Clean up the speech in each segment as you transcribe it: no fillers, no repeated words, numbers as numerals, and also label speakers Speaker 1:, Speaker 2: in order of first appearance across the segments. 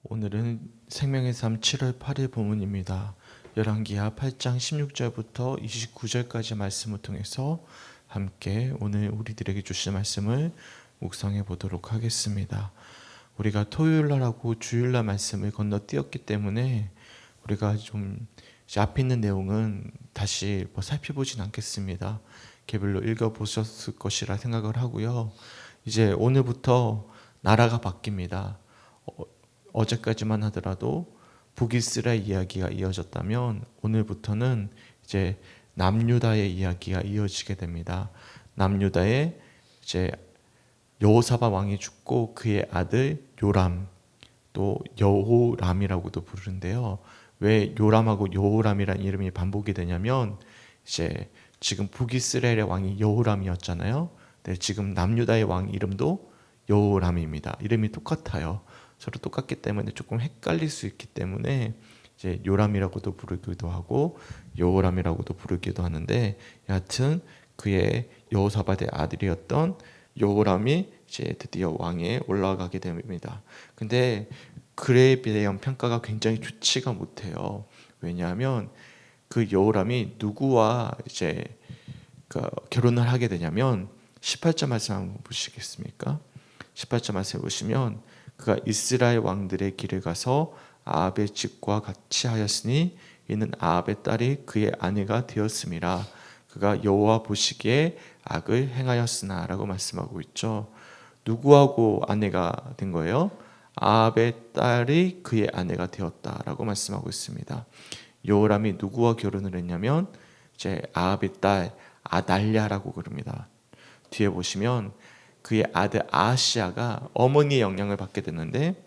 Speaker 1: 오늘은 생명의 삶 7월 8일 본문입니다. 열왕기하 8장 16절부터 29절까지 말씀을 통해서 함께 오늘 우리들에게 주신 말씀을 묵상해 보도록 하겠습니다. 우리가 토요일날 하고 주일날 말씀을 건너뛰었기 때문에 우리가 좀 앞에 있는 내용은 다시 살펴보진 않겠습니다. 개별로 읽어보셨을 것이라 생각을 하고요. 이제 오늘부터 나라가 바뀝니다. 어제까지만 하더라도 북이스라엘 이야기가 이어졌다면 오늘부터는 이제 남유다의 이야기가 이어지게 됩니다. 남유다에 이제 여호사밧 왕이 죽고 그의 아들 요람, 또 여호람이라고도 부르는데요. 왜 요람하고 여호람이라는 이름이 반복이 되냐면 이제 지금 북이스라엘의 왕이 여호람이었잖아요. 네, 지금 남유다의 왕 이름도 여호람입니다. 이름이 똑같아요. 서로 똑같기 때문에 조금 헷갈릴 수 있기 때문에 이제 요람이라고도 부르기도 하고 여호람이라고도 부르기도 하는데, 여하튼 그의 여호사밧의 아들이었던 여호람이 이제 드디어 왕에 올라가게 됩니다. 근데 그에 대한 평가가 굉장히 좋지가 못해요. 왜냐하면 그 여호람이 누구와 이제 결혼을 하게 되냐면 18절 말씀 한번 보시겠습니까? 18절 말씀 보시면 그가 이스라엘 왕들의 길을 가서 아합의 집과 같이 하였으니 이는 아합의 딸이 그의 아내가 되었음이라. 그가 여호와 보시기에 악을 행하였으나 라고 말씀하고 있죠. 누구하고 아내가 된 거예요? 아합의 딸이 그의 아내가 되었다라고 말씀하고 있습니다. 여호람이 누구와 결혼을 했냐면 이제 아합의 딸 아달랴라고 그럽니다. 뒤에 보시면 그의 아들 아하시아가 어머니의 영향을 받게 됐는데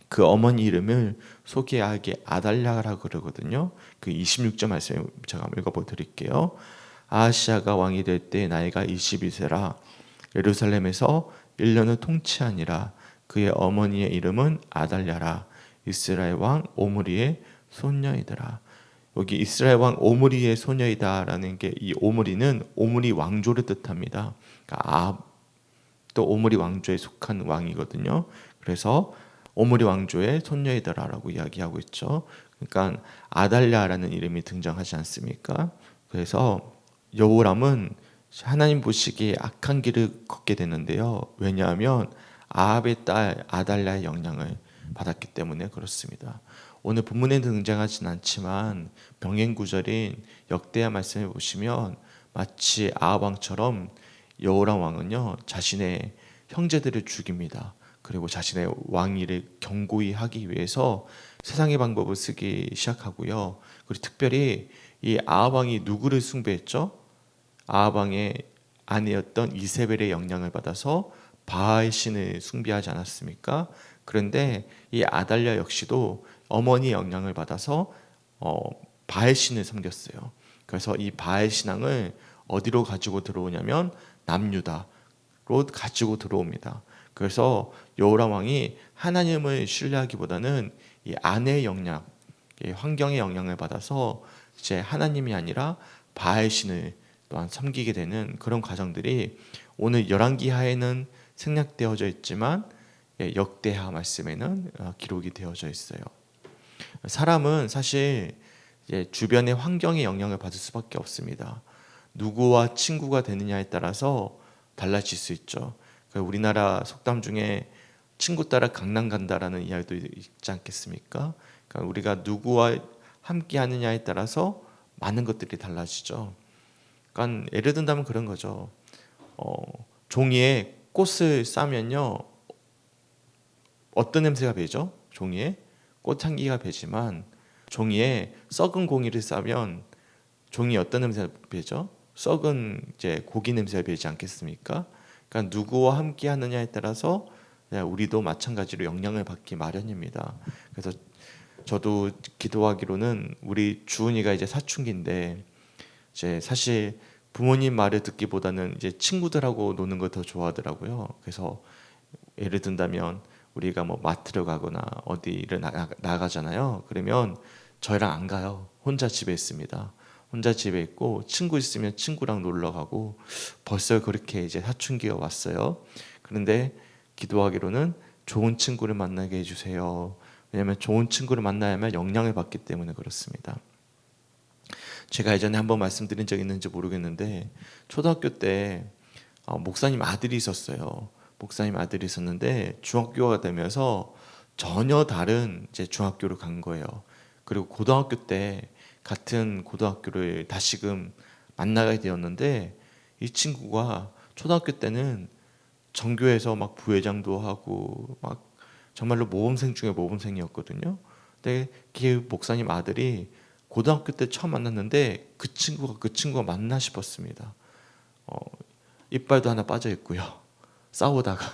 Speaker 1: 그 어머니 이름을 소개하게 아달랴라고 그러거든요. 그 26절 말씀 제가 한번 읽어보드릴게요. 아하시아가 왕이 될 때 나이가 22세라 예루살렘에서 1년을 통치하니라. 그의 어머니의 이름은 아달랴라. 이스라엘 왕 오므리의 손녀이더라. 여기 이스라엘 왕 오므리의 소녀이다라는 게, 이 오므리는 오므리 왕조를 뜻합니다. 그러니까 또 오므리 왕조에 속한 왕이거든요. 그래서 오므리 왕조의 손녀이더라라고 이야기하고 있죠. 그러니까 아달랴라는 이름이 등장하지 않습니까? 그래서 여호람은 하나님 보시기에 악한 길을 걷게 되는데요. 왜냐하면 아합의 딸 아달랴의 영향을 받았기 때문에 그렇습니다. 오늘 본문에 등장하진 않지만 병행 구절인 역대하 말씀을 보시면 마치 아합 왕처럼 여호람 왕은요 자신의 형제들을 죽입니다. 그리고 자신의 왕위를 견고히 하기 위해서 세상의 방법을 쓰기 시작하고요. 그리고 특별히 이 아합 왕이 누구를 숭배했죠? 아합 왕의 아내였던 이세벨의 영향을 받아서 바알 신을 숭배하지 않았습니까? 그런데 이 아달랴 역시도 어머니의 영향을 받아서 바알 신을 섬겼어요. 그래서 이 바알 신앙을 어디로 가지고 들어오냐면 남유다로 가지고 들어옵니다. 그래서 여호람 왕이 하나님을 신뢰하기보다는 이 아내의 영향, 환경의 영향을 받아서 이제 하나님이 아니라 바알 신을 또한 섬기게 되는 그런 과정들이 오늘 열왕기하에는 생략되어져 있지만 역대하 말씀에는 기록이 되어져 있어요. 사람은 사실 주변의 환경의 영향을 받을 수밖에 없습니다. 누구와 친구가 되느냐에 따라서 달라질 수 있죠. 우리나라 속담 중에 친구 따라 강남 간다라는 이야기도 있지 않겠습니까? 그러니까 우리가 누구와 함께 하느냐에 따라서 많은 것들이 달라지죠. 그러니까 예를 든다면 그런 거죠. 종이에 꽃을 싸면요, 어떤 냄새가 배죠? 종이에 꽃향기가 배지만 종이에 썩은 공이를 싸면 종이 어떤 냄새가 배죠? 썩은 이제 고기 냄새가 배지 않겠습니까? 그러니까 누구와 함께 하느냐에 따라서 우리도 마찬가지로 영향을 받기 마련입니다. 그래서 저도 기도하기로는 우리 주은이가 이제 사춘기인데 이제 사실 부모님 말을 듣기보다는 이제 친구들하고 노는 걸 더 좋아하더라고요. 그래서 예를 든다면 우리가 뭐 마트를 가거나 어디를 나가잖아요. 그러면 저희랑 안 가요. 혼자 집에 있습니다. 혼자 집에 있고 친구 있으면 친구랑 놀러 가고 벌써 그렇게 이제 사춘기가 왔어요. 그런데 기도하기로는 좋은 친구를 만나게 해주세요. 왜냐하면 좋은 친구를 만나야만 영향을 받기 때문에 그렇습니다. 제가 예전에 한번 말씀드린 적 있는지 모르겠는데 초등학교 때 목사님 아들이 있었어요. 목사님 아들이 있었는데 중학교가 되면서 전혀 다른 이제 중학교로 간 거예요. 그리고 고등학교 때 같은 고등학교를 다시금 만나게 되었는데 이 친구가 초등학교 때는 전교에서 막 부회장도 하고 막 정말로 모범생 중에 모범생이었거든요. 근데 그 목사님 아들이 고등학교 때 처음 만났는데 그 친구가 맞나 싶었습니다. 어, 이빨도 하나 빠져 있고요. 싸우다가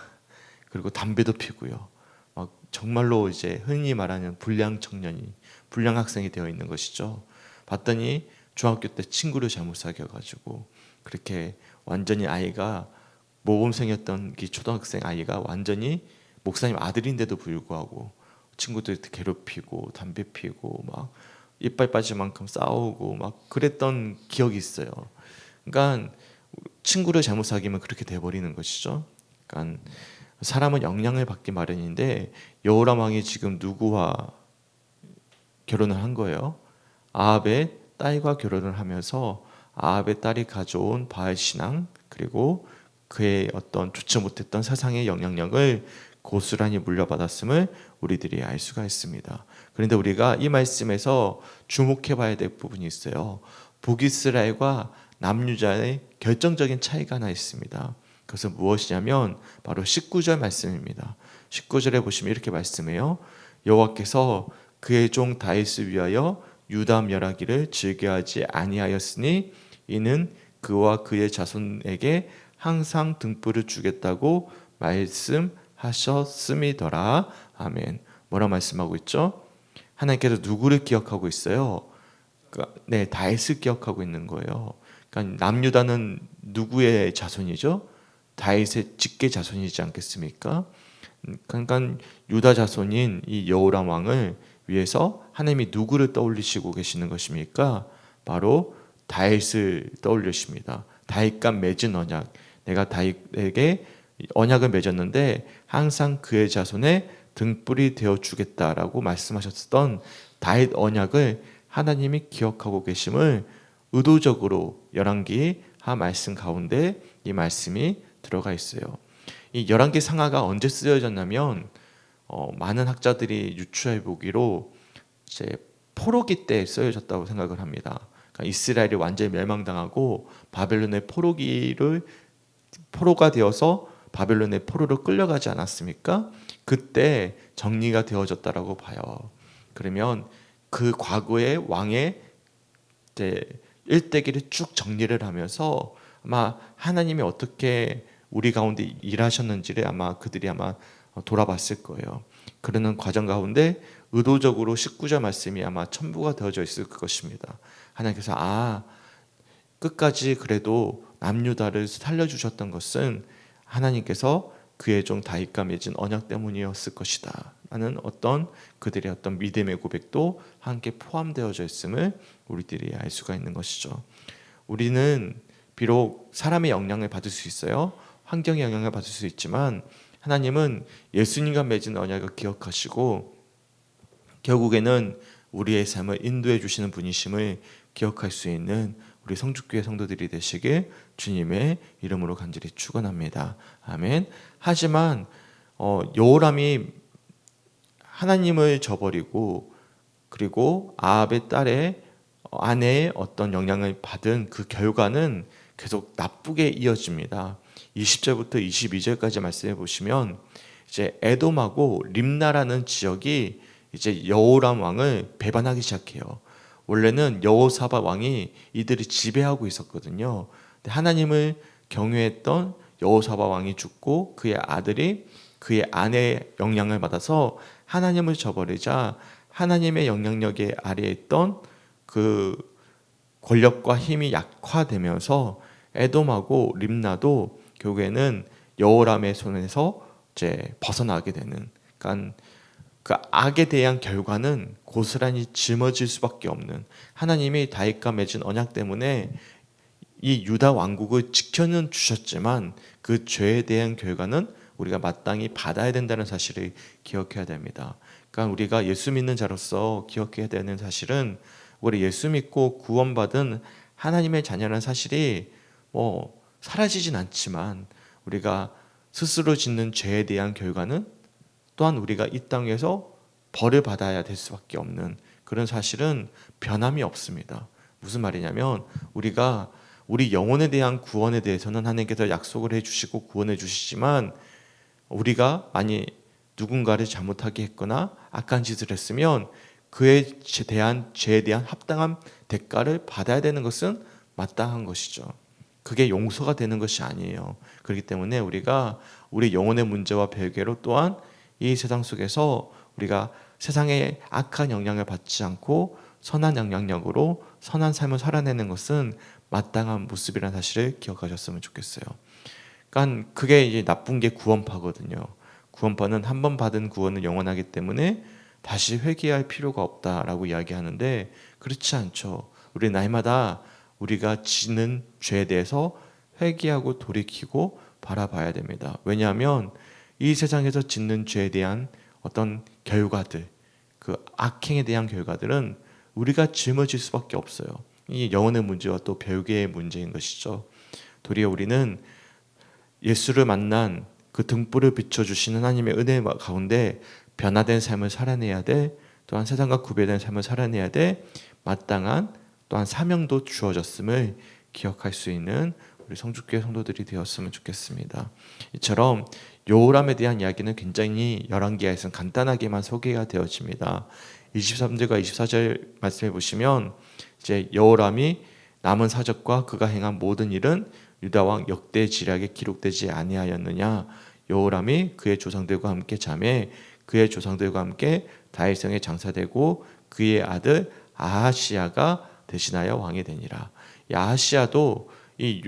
Speaker 1: 그리고 담배도 피고요. 막 정말로 이제 흔히 말하는 불량 학생이 되어 있는 것이죠. 봤더니 중학교 때 친구를 잘못 사귀어가지고 그렇게 완전히 아이가 모범생이었던 이 초등학생 아이가 완전히 목사님 아들인데도 불구하고 친구들 괴롭히고 담배 피고 막 이빨 빠질 만큼 싸우고 막 그랬던 기억이 있어요. 그러니까 친구를 잘못 사귀면 그렇게 돼버리는 것이죠. 그러니까 사람은 영향을 받기 마련인데 여호람 왕이 지금 누구와 결혼을 한 거예요? 아합의 딸과 결혼을 하면서 아합의 딸이 가져온 바알 신앙 그리고 그의 어떤 좋지 못했던 사상의 영향력을 고스란히 물려받았음을 우리들이 알 수가 있습니다. 그런데 우리가 이 말씀에서 주목해 봐야 될 부분이 있어요. 북이스라엘과 남유다의 결정적인 차이가 하나 있습니다. 그것은 무엇이냐면 바로 19절 말씀입니다. 19절에 보시면 이렇게 말씀해요. 여호와께서 그의 종 다윗을 위하여 유다 멸하기를 즐겨하지 아니하였으니 이는 그와 그의 자손에게 항상 등불을 주겠다고 말씀하셨음이더라. 아멘. 뭐라 말씀하고 있죠? 하나님께서 누구를 기억하고 있어요? 네, 다윗을 기억하고 있는 거예요. 그러니까 남유다는 누구의 자손이죠? 다윗의 직계 자손이지 않겠습니까? 그러니까 유다 자손인 이 여호람 왕을 위해서 하나님이 누구를 떠올리시고 계시는 것입니까? 바로 다윗을 떠올리십니다. 다윗과 맺은 언약. 내가 다윗에게 언약을 맺었는데 항상 그의 자손의 등불이 되어 주겠다라고 말씀하셨던 다윗 언약을 하나님이 기억하고 계심을 의도적으로 열왕기 하 말씀 가운데 이 말씀이 들어가 있어요. 이 열왕기 상하가 언제 쓰여졌냐면 많은 학자들이 유추해 보기로 이제 포로기 때 쓰여졌다고 생각을 합니다. 그러니까 이스라엘이 완전히 멸망당하고 바벨론의 포로가 되어서 바벨론의 포로로 끌려가지 않았습니까? 그때 정리가 되어졌다라고 봐요. 그러면 그 과거의 왕의 일대기를 쭉 정리를 하면서 아마 하나님이 어떻게 우리 가운데 일하셨는지를 아마 그들이 아마 돌아봤을 거예요. 그러는 과정 가운데 의도적으로 19절 말씀이 아마 첨부가 되어져 있을 것입니다. 하나님께서 끝까지 그래도 남유다를 살려주셨던 것은 하나님께서 그의 종 다윗과 맺은 언약 때문이었을 것이다 라는 어떤 그들의 어떤 믿음의 고백도 함께 포함되어져 있음을 우리들이 알 수가 있는 것이죠. 우리는 비록 사람의 영향을 받을 수 있어요. 환경의 영향을 받을 수 있지만 하나님은 예수님과 맺은 언약을 기억하시고 결국에는 우리의 삶을 인도해 주시는 분이심을 기억할 수 있는 우리 성주교회 성도들이 되시길 주님의 이름으로 간절히 축원합니다. 아멘. 하지만 여호람이 하나님을 저버리고 그리고 아합의 딸의 아내의 어떤 영향을 받은 그 결과는 계속 나쁘게 이어집니다. 20절부터 22절까지 말씀해 보시면 이제 에돔하고 림나라는 지역이 이제 여호람 왕을 배반하기 시작해요. 원래는 여호사밧 왕이 이들을 지배하고 있었거든요. 근데 하나님을 경외했던 여호사밧 왕이 죽고 그의 아들이 그의 아내의 영향을 받아서 하나님을 저버리자 하나님의 영향력에 아래에 있던 그 권력과 힘이 약화되면서 에돔하고 림나도 결국에는 여호람의 손에서 이제 벗어나게 되는, 그러니까 그 악에 대한 결과는 고스란히 짊어질 수밖에 없는, 하나님이 다윗과 맺은 언약 때문에 이 유다 왕국을 지켜는 주셨지만 그 죄에 대한 결과는 우리가 마땅히 받아야 된다는 사실을 기억해야 됩니다. 그러니까 우리가 예수 믿는 자로서 기억해야 되는 사실은 우리 예수 믿고 구원받은 하나님의 자녀라는 사실이 사라지진 않지만 우리가 스스로 짓는 죄에 대한 결과는 또한 우리가 이 땅에서 벌을 받아야 될 수밖에 없는 그런 사실은 변함이 없습니다. 무슨 말이냐면 우리가 우리 영혼에 대한 구원에 대해서는 하나님께서 약속을 해주시고 구원해 주시지만 우리가 누군가를 잘못하게 했거나 악한 짓을 했으면 그에 대한 죄에 대한 합당한 대가를 받아야 되는 것은 마땅한 것이죠. 그게 용서가 되는 것이 아니에요. 그렇기 때문에 우리가 우리 영혼의 문제와 별개로 또한 이 세상 속에서 우리가 세상의 악한 영향을 받지 않고 선한 영향력으로 선한 삶을 살아내는 것은 마땅한 모습이라는 사실을 기억하셨으면 좋겠어요. 그러니까 그게 이제 나쁜 게 구원파거든요. 구원파는 한 번 받은 구원은 영원하기 때문에 다시 회개할 필요가 없다라고 이야기하는데 그렇지 않죠. 우리 날마다 우리가 지는 죄에 대해서 회개하고 돌이키고 바라봐야 됩니다. 왜냐하면 이 세상에서 짓는 죄에 대한 어떤 결과들, 그 악행에 대한 결과들은 우리가 짊어질 수밖에 없어요. 이 영혼의 문제와 또 별개의 문제인 것이죠. 도리어 우리는 예수를 만난 그 등불을 비춰주시는 하나님의 은혜 가운데 변화된 삶을 살아내야 돼. 또한 세상과 구별된 삶을 살아내야 돼. 마땅한 또한 사명도 주어졌음을 기억할 수 있는 우리 성주교회 성도들이 되었으면 좋겠습니다. 이처럼 여호람에 대한 이야기는 굉장히 열왕기하에서는 간단하게만 소개가 되어집니다. 23절과 24절 말씀해 보시면 이제 여호람이 남은 사적과 그가 행한 모든 일은 유다 왕 역대 지략에 기록되지 아니하였느냐. 여호람이 그의 조상들과 함께 자매 그의 조상들과 함께 다윗성에 장사되고 그의 아들 아하시야가 대신하여 왕이 되니라. 이 아하시야도 이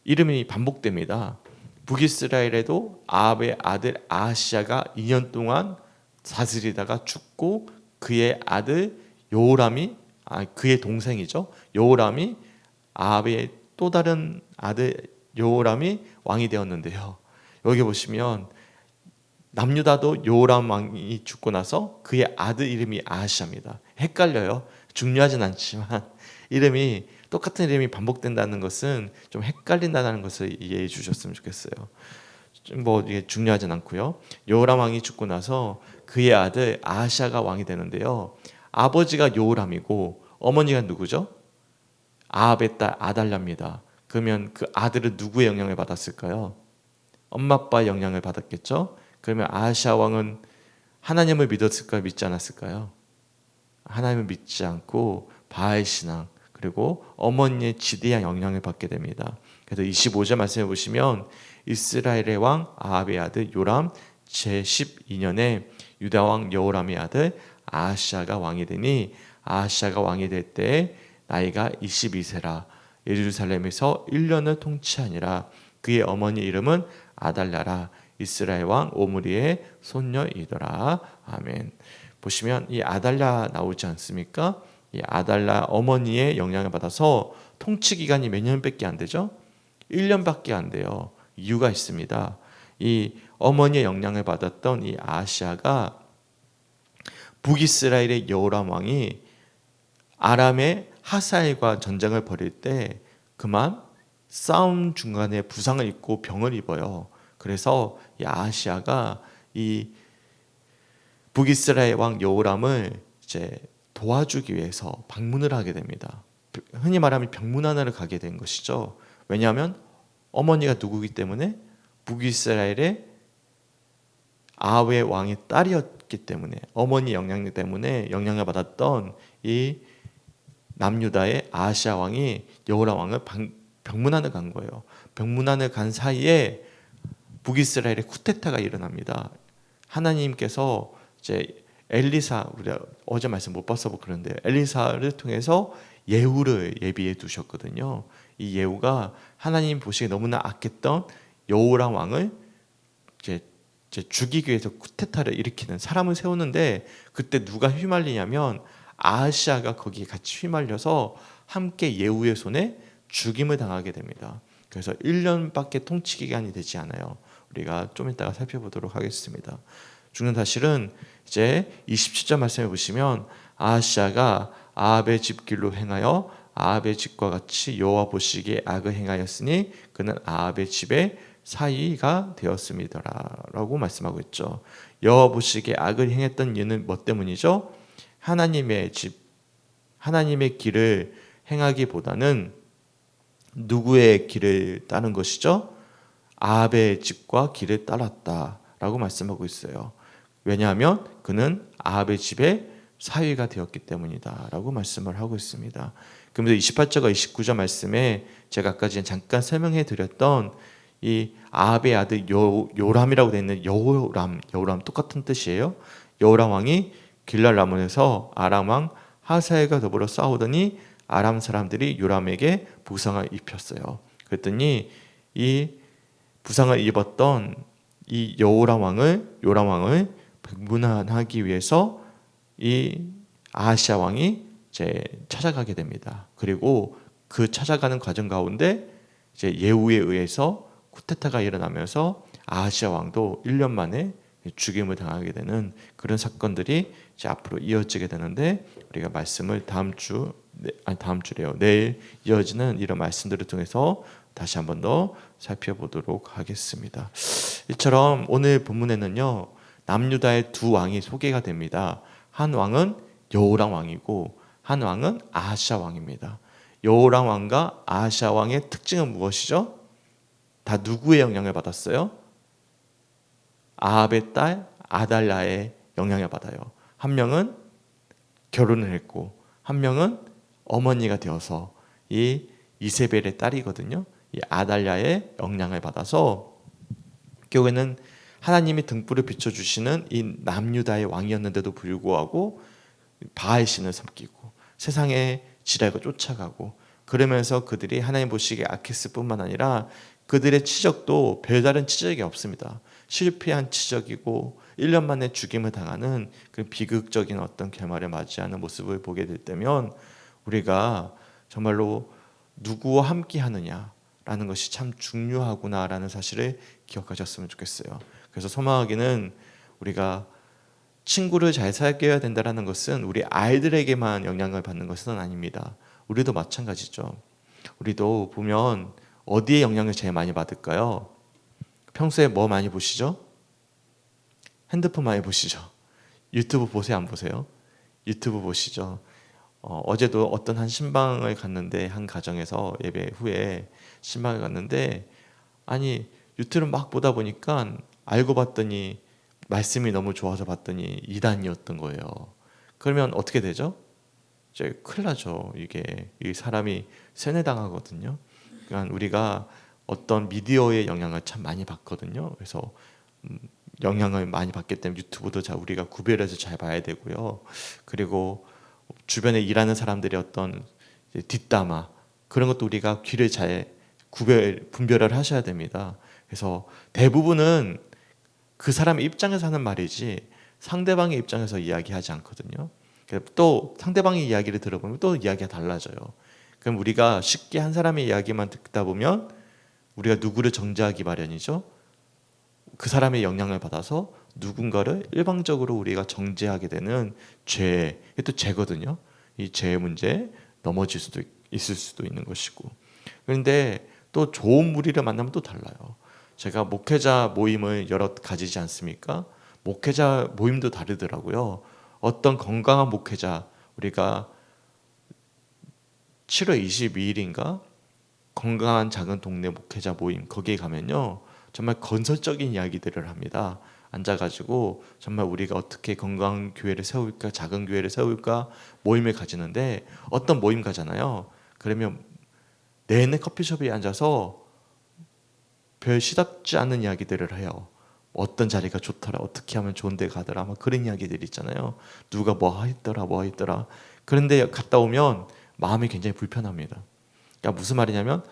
Speaker 1: 이름이 반복됩니다. 북이스라엘에도 아합의 아들 아하시야가 2년 동안 다스리다가 죽고 그의 아들 여호람이 그의 동생이죠. 여호람이 아합의 또 다른 아들 여호람이 왕이 되었는데요. 여기 보시면 남유다도 여호람 왕이 죽고 나서 그의 아들 이름이 아하시야입니다. 헷갈려요. 중요하진 않지만 이름이 똑같은 이름이 반복된다는 것은 좀 헷갈린다는 것을 이해해 주셨으면 좋겠어요. 이게 중요하진 않고요. 여호람 왕이 죽고 나서 그의 아들 아하시야가 왕이 되는데요. 아버지가 여호람이고 어머니가 누구죠? 아합의 딸 아달랴입니다. 그러면 그 아들은 누구의 영향을 받았을까요? 엄마 아빠의 영향을 받았겠죠. 그러면 아하시야 왕은 하나님을 믿었을까요? 믿지 않았을까요? 하나님을 믿지 않고 바알 신앙 그리고 어머니의 지대한 영향을 받게 됩니다. 그래서 25절 말씀해 보시면 이스라엘의 왕 아합의 아들 요람 제12년에 유다 왕 여호람의 아들 아하시야가 왕이 되니 아하시야가 왕이 될 때에 나이가 22세라. 예루살렘에서 1년을 통치하니라. 그의 어머니 이름은 아달랴라. 이스라엘 왕 오므리의 손녀이더라. 아멘. 보시면 이 아달랴 나오지 않습니까? 이 아달랴 어머니의 영향을 받아서 통치 기간이 몇 년밖에 안 되죠? 1년밖에 안 돼요. 이유가 있습니다. 이 어머니의 영향을 받았던 이 아하시야가 북이스라엘의 여호람 왕이 아람의 하사엘과 전쟁을 벌일 때 그만 싸움 중간에 부상을 입고 병을 입어요. 그래서 이 아하시야가 이 북이스라엘 왕 여호람을 이제 도와주기 위해서 방문을 하게 됩니다. 흔히 말하면 병문안을 가게 된 것이죠. 왜냐하면 어머니가 누구기 때문에 북이스라엘의 아합의 왕의 딸이었기 때문에 어머니 영향력 때문에 영향을 받았던 이 남유다의 아하시야 왕이 여호람 왕을 병문안을 간 거예요. 병문안을 간 사이에 북이스라엘의 쿠데타가 일어납니다. 하나님께서 이제 엘리사 우리가 어제 말씀 못 봐서 그런데 엘리사를 통해서 예후를 예비해 두셨거든요. 이 예후가 하나님 보시기에 너무나 악했던 여호람 왕을 이제 죽이기 위해서 쿠데타를 일으키는 사람을 세우는데 그때 누가 휘말리냐면 아하시야가 거기에 같이 휘말려서 함께 예후의 손에 죽임을 당하게 됩니다. 그래서 1년밖에 통치 기간이 되지 않아요. 우리가 좀 이따가 살펴보도록 하겠습니다. 중요한 사실은 이제 27절 말씀해 보시면 아하시아가 아합의 집 길로 행하여 아합의 집과 같이 여호와 보시기에 악을 행하였으니 그는 아합의 집의 사위가 되었습니다라고 말씀하고 있죠. 여호와 보시기에 악을 행했던 이유는 뭐 때문이죠? 하나님의 집, 하나님의 길을 행하기보다는 누구의 길을 따른 것이죠? 아합의 집과 길을 따랐다라고 말씀하고 있어요. 왜냐하면 그는 아합의 집의 사위가 되었기 때문이다라고 말씀을 하고 있습니다. 그러면서 28절과 29절 말씀에 제가 아까 전에 잠깐 설명해 드렸던 이 아합의 아들 요람이라고 되어 있는 여호람 똑같은 뜻이에요. 여호람 왕이 길랄 라몬에서 아람 왕 하사엘과 더불어 싸우더니 아람 사람들이 요람에게 부상을 입혔어요. 그랬더니 이 부상을 입었던 이 요람 왕을 백문하기 위해서 이 아하시아 왕이 이제 찾아가게 됩니다. 그리고 그 찾아가는 과정 가운데 이제 예후에 의해서 쿠데타가 일어나면서 아하시아 왕도 1년 만에 죽임을 당하게 되는 그런 사건들이 이제 앞으로 이어지게 되는데 우리가 말씀을 내일 이어지는 이런 말씀들을 통해서 다시 한 번 더 살펴보도록 하겠습니다. 이처럼 오늘 본문에는요 남유다의 두 왕이 소개가 됩니다. 한 왕은 여호람 왕이고 한 왕은 아하시아 왕입니다. 여호람 왕과 아하시아 왕의 특징은 무엇이죠? 다 누구의 영향을 받았어요? 아합의 딸 아달랴의 영향을 받아요. 한 명은 결혼을 했고 한 명은 어머니가 되어서 이 이세벨의 딸이거든요. 이 아달랴의 영향을 받아서 결국에는 하나님이 등불을 비춰주시는 이 남유다의 왕이었는데도 불구하고 바알 신을 섬기고 세상의 지략을 쫓아가고 그러면서 그들이 하나님 보시기에 악했을 뿐만 아니라 그들의 치적도 별다른 치적이 없습니다. 실패한 치적이고 1년 만에 죽임을 당하는 그 비극적인 어떤 결말을 맞이하는 모습을 보게 될 때면 우리가 정말로 누구와 함께 하느냐라는 것이 참 중요하구나라는 사실을 기억하셨으면 좋겠어요. 그래서 소망하기는 우리가 친구를 잘 사귀어야 된다는 것은 우리 아이들에게만 영향을 받는 것은 아닙니다. 우리도 마찬가지죠. 우리도 보면 어디에 영향을 제일 많이 받을까요? 평소에 뭐 많이 보시죠? 핸드폰 많이 보시죠? 유튜브 보세요, 안 보세요? 유튜브 보시죠. 어제도 어떤 한 신방을 갔는데 한 가정에서 예배 후에 신방을 갔는데 아니 유튜브를 막 보다 보니까 알고 봤더니 말씀이 너무 좋아서 봤더니 이단이었던 거예요. 그러면 어떻게 되죠? 이제 큰일 나죠. 이게 이 사람이 세뇌당하거든요. 그러니까 우리가 어떤 미디어의 영향을 참 많이 받거든요. 그래서 영향을 많이 받기 때문에 유튜브도 우리가 구별해서 잘 봐야 되고요. 그리고 주변에 일하는 사람들의 어떤 뒷담화 그런 것도 우리가 귀를 잘 분별을 하셔야 됩니다. 그래서 대부분은 그 사람의 입장에서 하는 말이지 상대방의 입장에서 이야기하지 않거든요. 또 상대방의 이야기를 들어보면 또 이야기가 달라져요. 그럼 우리가 쉽게 한 사람의 이야기만 듣다 보면 우리가 누구를 정죄하기 마련이죠. 그 사람의 영향을 받아서 누군가를 일방적으로 우리가 정죄하게 되는 죄, 이게 또 죄거든요. 이 죄의 문제에 넘어질 수도 있을 수도 있는 것이고. 그런데 또 좋은 무리를 만나면 또 달라요. 제가 목회자 모임을 여러 가지지 않습니까? 목회자 모임도 다르더라고요. 어떤 건강한 목회자, 우리가 7월 22일인가 건강한 작은 동네 목회자 모임 거기에 가면요 정말 건설적인 이야기들을 합니다. 앉아가지고 정말 우리가 어떻게 건강한 교회를 세울까, 작은 교회를 세울까 모임을 가지는데 어떤 모임 가잖아요. 그러면 내내 커피숍에 앉아서 별 시답지 않은 이야기들을 해요. 어떤 자리가 좋더라, 어떻게 하면 좋은 데 가더라, 막 그런 이야기들 있잖아요. 누가 뭐 했더라. 그런데 갔다 오면 마음이 굉장히 불편합니다. 그러니까 무슨 말이냐면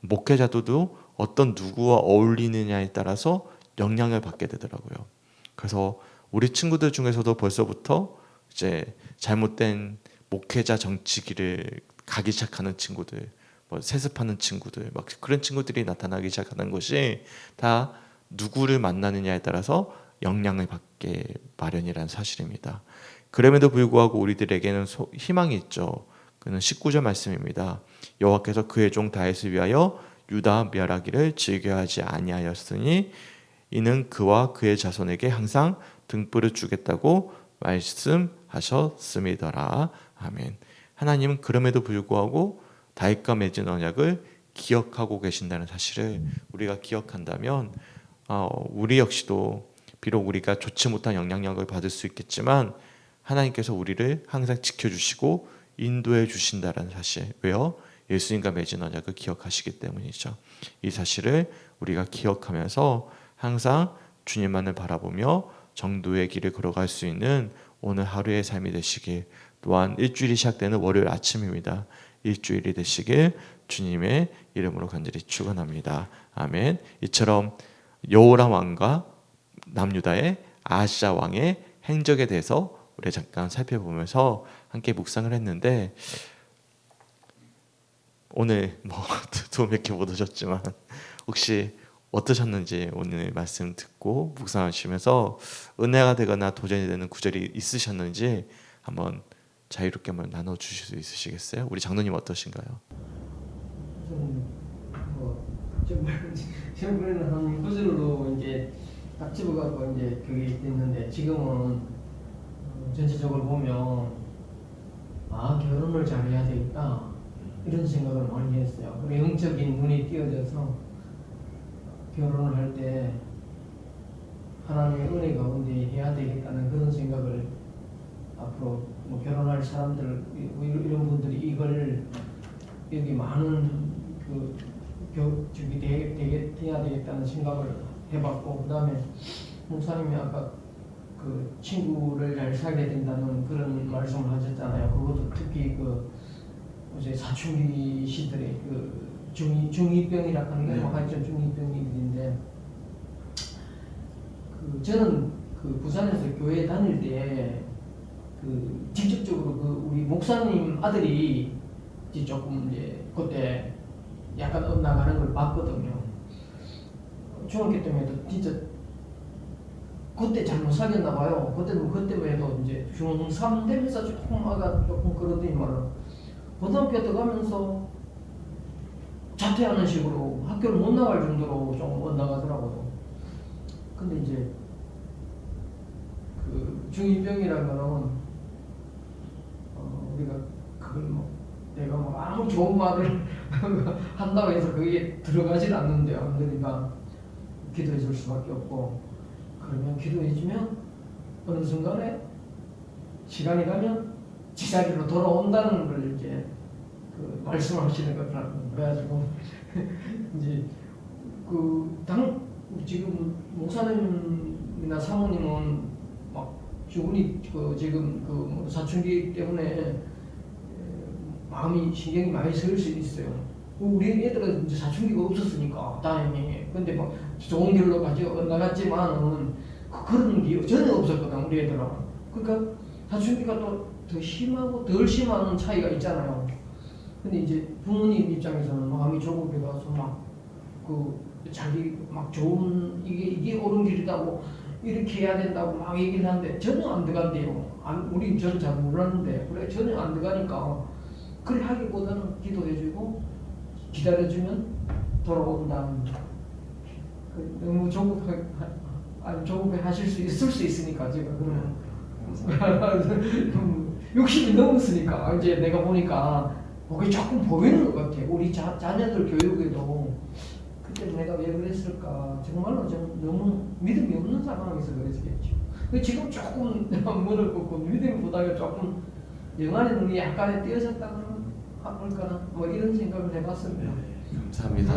Speaker 1: 목회자도 어떤 누구와 어울리느냐에 따라서 영향을 받게 되더라고요. 그래서 우리 친구들 중에서도 벌써부터 이제 잘못된 목회자 정치기를 가기 시작하는 친구들, 뭐 세습하는 친구들, 막 그런 친구들이 나타나기 시작하는 것이 다 누구를 만나느냐에 따라서 영향을 받게 마련이라는 사실입니다. 그럼에도 불구하고 우리들에게는 희망이 있죠. 그는 19절 말씀입니다. 여호와께서 그의 종 다윗을 위하여 유다 멸하기를 즐겨하지 아니하였으니 이는 그와 그의 자손에게 항상 등불을 주겠다고 말씀하셨음이더라. 아멘. 하나님은 그럼에도 불구하고 다윗과 맺은 언약을 기억하고 계신다는 사실을 우리가 기억한다면 우리 역시도 비록 우리가 좋지 못한 영향력을 받을 수 있겠지만 하나님께서 우리를 항상 지켜주시고 인도해 주신다는 사실. 왜요? 예수님과 맺은 언약을 기억하시기 때문이죠. 이 사실을 우리가 기억하면서 항상 주님만을 바라보며 정도의 길을 걸어갈 수 있는 오늘 하루의 삶이 되시길, 또한 일주일이 시작되는 월요일 아침입니다. 일주일이 되시길 주님의 이름으로 간절히 축원합니다. 아멘. 이처럼 여호람 왕과 남유다의 아하시야 왕의 행적에 대해서 우리 잠깐 살펴보면서 함께 묵상을 했는데, 오늘 도움 몇 개 못 오셨지만 혹시 어떠셨는지 오늘 말씀 듣고 묵상하시면서 은혜가 되거나 도전이 되는 구절이 있으셨는지 한번 자유롭게 한번 나눠주실 수 있으시겠어요? 우리 장로님 어떠신가요?
Speaker 2: 정말 한 구절로 이제 딱 집어갖고 이제 그게 있는데, 지금은 전체적으로 보면 결혼을 잘해야 되겠다 이런 생각을 많이 했어요. 그리고 영적인 눈이 띄어져서 결혼을 할 때 하나님의 은혜 가운데 해야 되겠다는 그런 생각을, 앞으로 결혼할 사람들 이런 분들이 이걸 여기 많은 저기 돼야 되겠다는 생각을 해봤고, 그다음에 목사님이 아까 그 친구를 잘 사귀어야 된다는 그런 말씀을 하셨잖아요. 그것도 특히 이제 사춘기 시절에 중2병이라 하는 게 하여튼 중2병인데, 저는 부산에서 교회 다닐 때 직접적으로 우리 목사님 아들이 이제 조금 이제 그때 약간 엇나가는 걸 봤거든요. 중학교 때문에도 진짜 그때 잘못 사귀었나 봐요. 그때만 해도 이제 중3 되면서 조금 그러더니 말은 고등학교 들어가면서 자퇴하는 식으로 학교를 못 나갈 정도로 좀 엇나가더라고요. 근데 이제 중2병이라는 거는 우리가 그걸 내가 아무 좋은 말을 한다고 해서 그게 들어가질 않는데요. 그러니까 기도해 줄 수밖에 없고, 그러면 기도해주면 어느 순간에 시간이 가면 제자리로 돌아온다는 걸 이제 말씀하시는 거더라고요. 그래가지고 이제 지금 목사님이나 사모님은 막 주군이 지금 사춘기 때문에 신경이 많이 쓰일 수 있어요. 우리 애들은 이제 사춘기가 없었으니까 다행히. 근데 좋은 길로 나갔지만은 그런 게 전혀 없었거든, 우리 애들은. 그러니까 사춘기가 또 더 심하고 덜 심한 차이가 있잖아요. 근데 이제 부모님 입장에서는 마음이 조급해 가서 자기 좋은 이게 옳은 길이다 이렇게 해야 된다고 얘기를 하는데 전혀 안 들어간대요. 우리 저는 잘 몰랐는데 그래 전혀 안 들어가니까, 그래 하기보다는 기도해주고 기다려주면 돌아온다는, 너무 조급해 하실 수 있을 수 있으니까 제가 그러면 욕심이 넘었으니까 이제 내가 보니까 그게 조금 보이는 것 같아. 우리 자녀들 교육에도 그때 내가 왜 그랬을까, 정말로 좀 너무 믿음이 없는 상황에서 그랬겠죠. 지금 조금 문을 긋고 믿음보다가 조금 영안의 눈이 약간의 띄어졌다는 할까나 이런 생각을 해봤습니다.
Speaker 1: 네, 감사합니다.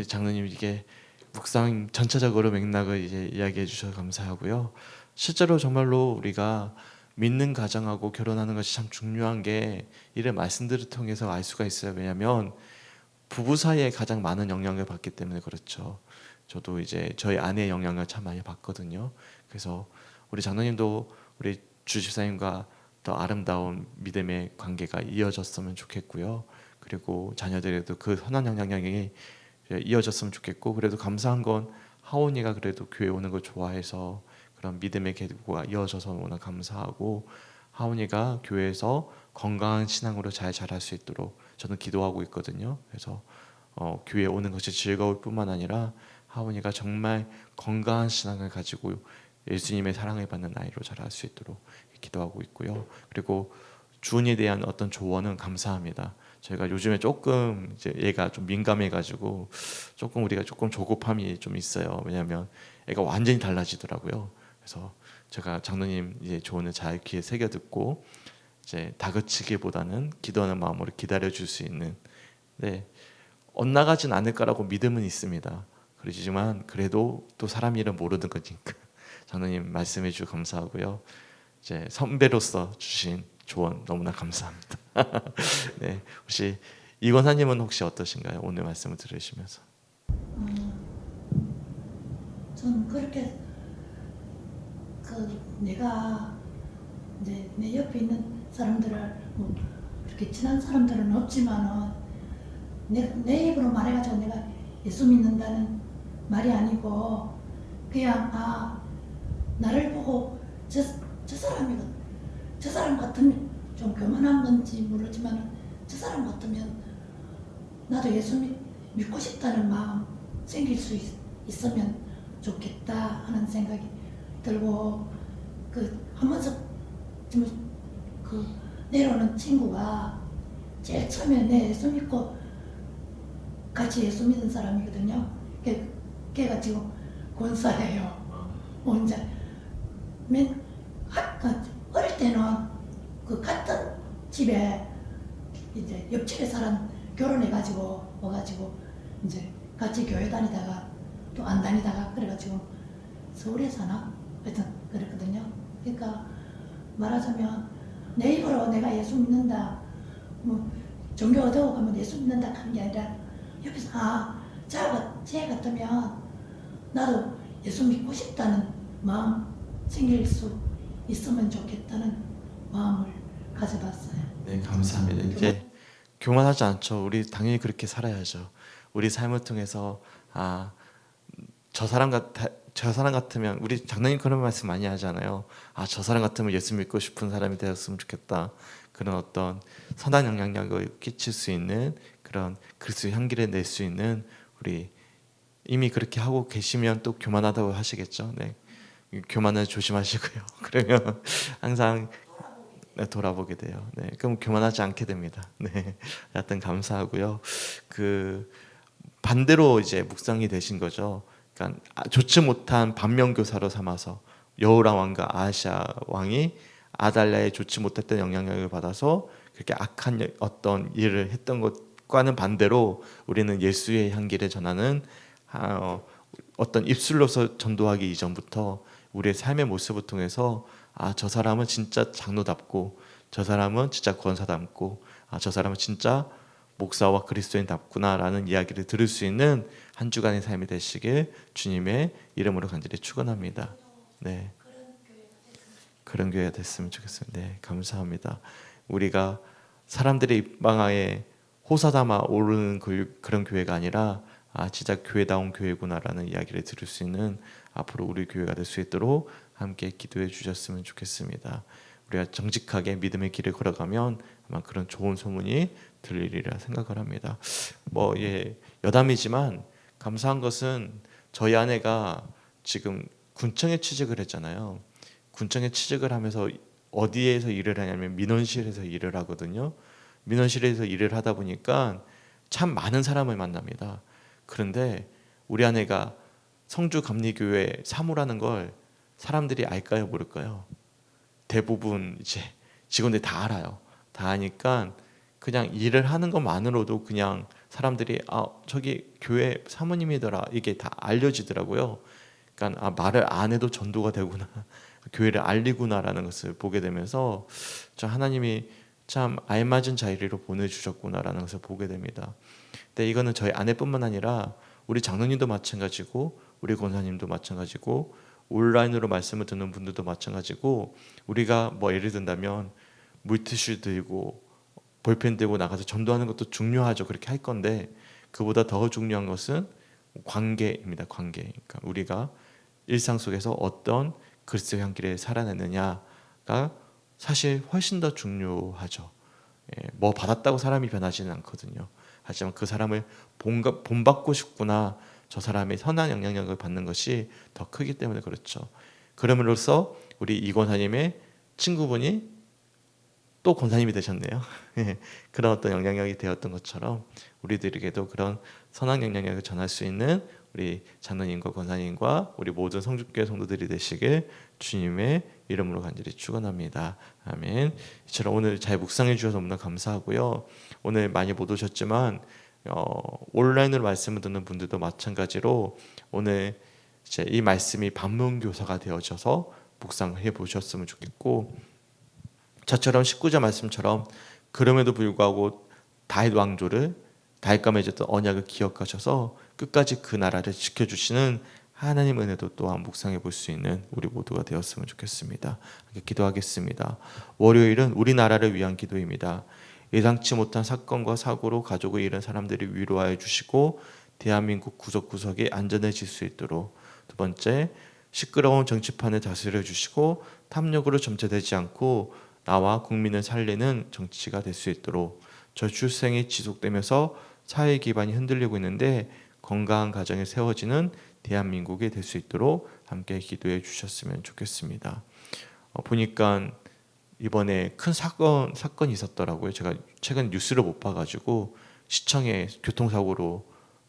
Speaker 1: 장로님 이게 묵상 전체적으로 맥락을 이제 이야기해 주셔서 감사하고요. 실제로 정말로 우리가 믿는 가정하고 결혼하는 것이 참 중요한 게 이런 말씀들을 통해서 알 수가 있어요. 왜냐하면 부부 사이에 가장 많은 영향을 받기 때문에 그렇죠. 저도 이제 저희 아내의 영향을 참 많이 받거든요. 그래서 우리 장로님도 우리 주집사님과 더 아름다운 믿음의 관계가 이어졌으면 좋겠고요. 그리고 자녀들에도 그 선한 영향력이 이어졌으면 좋겠고, 그래도 감사한 건 하온이가 그래도 교회 오는 걸 좋아해서 그런 믿음의 계보가 이어져서 너무나 감사하고, 하온이가 교회에서 건강한 신앙으로 잘 자랄 수 있도록 저는 기도하고 있거든요. 그래서 교회 오는 것이 즐거울 뿐만 아니라 하온이가 정말 건강한 신앙을 가지고 예수님의 사랑을 받는 아이로 자랄 수 있도록 기도하고 있고요. 그리고 주은이에 대한 어떤 조언은 감사합니다. 저희가 요즘에 조금 이제 얘가 좀 민감해가지고 조금 우리가 조금 조급함이 좀 있어요. 왜냐하면 애가 완전히 달라지더라고요. 그래서 제가 장로님 이제 조언을 잘 귀에 새겨 듣고 이제 다그치기보다는 기도하는 마음으로 기다려 줄 수 있는, 네, 엇나가진 않을 거라고 믿음은 있습니다. 그러지만 그래도 또 사람 일은 모르는 거니까 장로님 말씀해 주셔서 감사하고요. 이제 선배로서 주신 조언 너무나 감사합니다. 네, 혹시 이 권사님은 혹시 어떠신가요? 오늘 말씀을 들으시면서.
Speaker 3: 저는 그렇게 내가 이제 내 옆에 있는 사람들을 뭐 그렇게 친한 사람들은 없지만은 내 입으로 말해가지고 내가 예수 믿는다는 말이 아니고 그냥 나를 보고 저 사람 같으면 좀 교만한 건지 모르지만 저 사람 같으면 나도 예수 믿고 싶다는 마음 생길 수 있으면 좋겠다 하는 생각이 들고, 한 번씩 내려오는 친구가 제일 처음에 내 예수 믿고 같이 예수 믿은 사람이거든요. 걔가 지금 권사예요. 혼자 어릴 때는 같은 집에 이제 옆집에 사람 결혼해가지고 와가지고 이제 같이 교회 다니다가 또 안 다니다가 그래가지고 서울에 사나? 하여튼 그랬거든요. 그러니까 말하자면 내 입으로 내가 예수 믿는다, 뭐 종교 얻어 가면 예수 믿는다 하는 게 아니라 옆에서 쟤 같으면 나도 예수 믿고 싶다는 마음 생길 수 있으면 좋겠다는 마음을 가져봤어요.
Speaker 1: 네, 감사합니다. 이제 교만하지 않죠. 우리 당연히 그렇게 살아야죠. 우리 삶을 통해서 저 사람 같으면, 우리 장로님 그런 말씀 많이 하잖아요. 저 사람 같으면 예수 믿고 싶은 사람이 되었으면 좋겠다. 그런 어떤 선한 영향력을 끼칠 수 있는 그런 그리스도의 향기를 낼 수 있는, 우리 이미 그렇게 하고 계시면 또 교만하다고 하시겠죠. 네, 교만을 조심하시고요. 그러면 항상 돌아보게 돼요. 네, 그럼 교만하지 않게 됩니다. 네, 하여튼 감사하고요. 반대로 이제 묵상이 되신 거죠. 그러니까 좋지 못한 반면교사로 삼아서 여호람 왕과 아하시아 왕이 아달랴의 좋지 못했던 영향력을 받아서 그렇게 악한 어떤 일을 했던 것과는 반대로 우리는 예수의 향기를 전하는 어떤 입술로서 전도하기 이전부터 우리의 삶의 모습을 통해서 저 사람은 진짜 장로답고, 저 사람은 진짜 권사답고, 저 사람은 진짜 목사와 그리스도인답구나라는 이야기를 들을 수 있는 한 주간의 삶이 되시길 주님의 이름으로 간절히 축원합니다. 네, 그런 교회가 됐으면 좋겠습니다. 네, 감사합니다. 우리가 사람들의 입방아에 호사담아 오르는 그런 교회가 아니라 진짜 교회다운 교회구나라는 이야기를 들을 수 있는 앞으로 우리 교회가 될 수 있도록 함께 기도해 주셨으면 좋겠습니다. 우리가 정직하게 믿음의 길을 걸어가면 아마 그런 좋은 소문이 들리리라 생각을 합니다. 여담이지만 감사한 것은 저희 아내가 지금 군청에 취직을 했잖아요. 군청에 취직을 하면서 어디에서 일을 하냐면 민원실에서 일을 하거든요. 민원실에서 일을 하다 보니까 참 많은 사람을 만납니다. 그런데 우리 아내가 성주감리교회 사무라는 걸 사람들이 알까요, 모를까요? 대부분 이제 직원들이 다 알아요. 다 아니까 그냥 일을 하는 것만으로도 그냥 사람들이 저기 교회 사모님이더라, 이게 다 알려지더라고요. 그러니까 말을 안 해도 전도가 되구나, 교회를 알리구나라는 것을 보게 되면서 하나님이 참 알맞은 자리로 보내주셨구나라는 것을 보게 됩니다. 근데 이거는 저희 아내뿐만 아니라 우리 장로님도 마찬가지고, 우리 권사님도 마찬가지고, 온라인으로 말씀을 듣는 분들도 마찬가지고, 우리가 예를 든다면 물티슈 들고 볼펜 들고 나가서 전도하는 것도 중요하죠. 그렇게 할 건데 그보다 더 중요한 것은 관계입니다. 관계. 그러니까 우리가 일상 속에서 어떤 그리스도의 향기를 살아내느냐가 사실 훨씬 더 중요하죠. 뭐 받았다고 사람이 변하지는 않거든요. 하지만 그 사람을 본받고 싶구나, 저 사람의 선한 영향력을 받는 것이 더 크기 때문에 그렇죠. 그럼으로써 우리 이 권사님의 친구분이 또 권사님이 되셨네요. 그런 어떤 영향력이 되었던 것처럼 우리들에게도 그런 선한 영향력을 전할 수 있는 우리 장로님과 권사님과 우리 모든 성주교회 성도들이 되시길 주님의 이름으로 간절히 축원합니다. 아멘. 이처럼 오늘 잘 묵상해 주셔서 너무나 감사하고요. 오늘 많이 못 오셨지만 온라인으로 말씀을 듣는 분들도 마찬가지로 오늘 이제 이 말씀이 반문교사가 되어져서 묵상해 보셨으면 좋겠고, 저처럼 19절 말씀처럼 그럼에도 불구하고 다윗 왕조를 다윗과 맺었던 언약을 기억하셔서 끝까지 그 나라를 지켜주시는 하나님 은혜도 또한 묵상해 볼 수 있는 우리 모두가 되었으면 좋겠습니다. 기도하겠습니다. 월요일은 우리나라를 위한 기도입니다. 예상치 못한 사건과 사고로 가족을 잃은 사람들이 위로하여 주시고 대한민국 구석구석이 안전해질 수 있도록, 두 번째, 시끄러운 정치판을 다스려 주시고 탐욕으로 점체되지 않고 나와 국민을 살리는 정치가 될 수 있도록, 저출생이 지속되면서 사회 기반이 흔들리고 있는데 건강한 가정이 세워지는 대한민국이 될 수 있도록 함께 기도해 주셨으면 좋겠습니다. 보니까 이번에 큰 사건이 있었더라고요. 제가 최근 뉴스를 못 봐가지고 시청에 교통사고로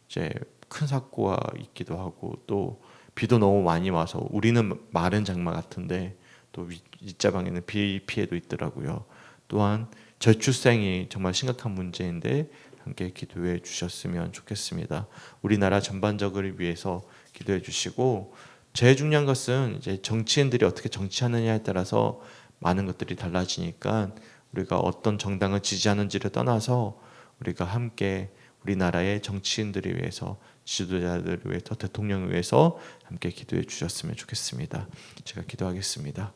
Speaker 1: 이제 큰 사고가 있기도 하고, 또 비도 너무 많이 와서 우리는 마른 장마 같은데 또 윗자방에는 비 피해도 있더라고요. 또한 저출생이 정말 심각한 문제인데 함께 기도해 주셨으면 좋겠습니다. 우리나라 전반적을 위해서 기도해 주시고, 제일 중요한 것은 이제 정치인들이 어떻게 정치하느냐에 따라서 많은 것들이 달라지니까 우리가 어떤 정당을 지지하는지를 떠나서 우리가 함께 우리나라의 정치인들을 위해서, 지도자들을 위해서, 대통령을 위해서 함께 기도해 주셨으면 좋겠습니다. 제가 기도하겠습니다.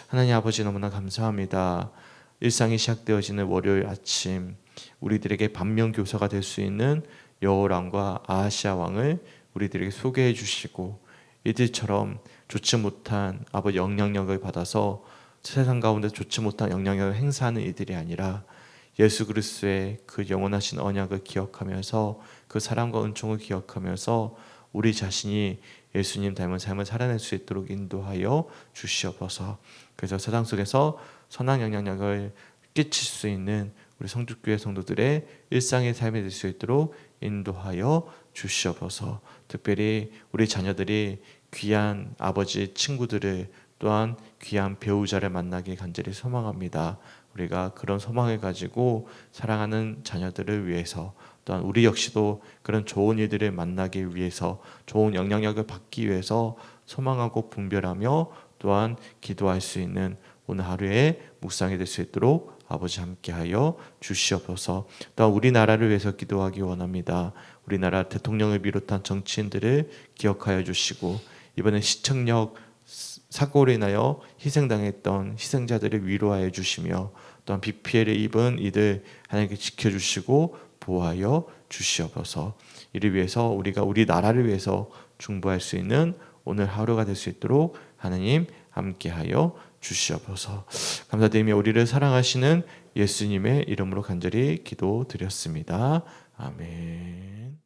Speaker 1: 하나님 아버지, 너무나 감사합니다. 일상이 시작되어지는 월요일 아침, 우리들에게 반면교사가 될 수 있는 여호람과 아하시아 왕을 우리들에게 소개해 주시고, 이들처럼 좋지 못한 아버지 영향력을 받아서 세상 가운데 좋지 못한 영향력을 행사하는 이들이 아니라 예수 그리스도의 그 영원하신 언약을 기억하면서 그 사랑과 은총을 기억하면서 우리 자신이 예수님 닮은 삶을 살아낼 수 있도록 인도하여 주시옵소서. 그래서 세상 속에서 선한 영향력을 끼칠 수 있는 우리 성주교회 성도들의 일상의 삶이 될 수 있도록 인도하여 주시옵소서. 특별히 우리 자녀들이 귀한 아버지 친구들을, 또한 귀한 배우자를 만나길 간절히 소망합니다. 우리가 그런 소망을 가지고 사랑하는 자녀들을 위해서, 또한 우리 역시도 그런 좋은 이들을 만나기 위해서, 좋은 영향력을 받기 위해서 소망하고 분별하며 또한 기도할 수 있는 오늘 하루의 묵상이 될 수 있도록 아버지 함께하여 주시옵소서. 또한 우리나라를 위해서 기도하기 원합니다. 우리나라 대통령을 비롯한 정치인들을 기억하여 주시고, 이번에 시청역 사고로 인하여 희생당했던 희생자들을 위로하여 주시며, 또한 비 피해를 입은 이들 하나님께 지켜주시고 보호하여 주시옵소서. 이를 위해서 우리가 우리 나라를 위해서 중보할 수 있는 오늘 하루가 될 수 있도록 하나님 함께하여 주시옵소서. 감사드리며 우리를 사랑하시는 예수님의 이름으로 간절히 기도드렸습니다. 아멘.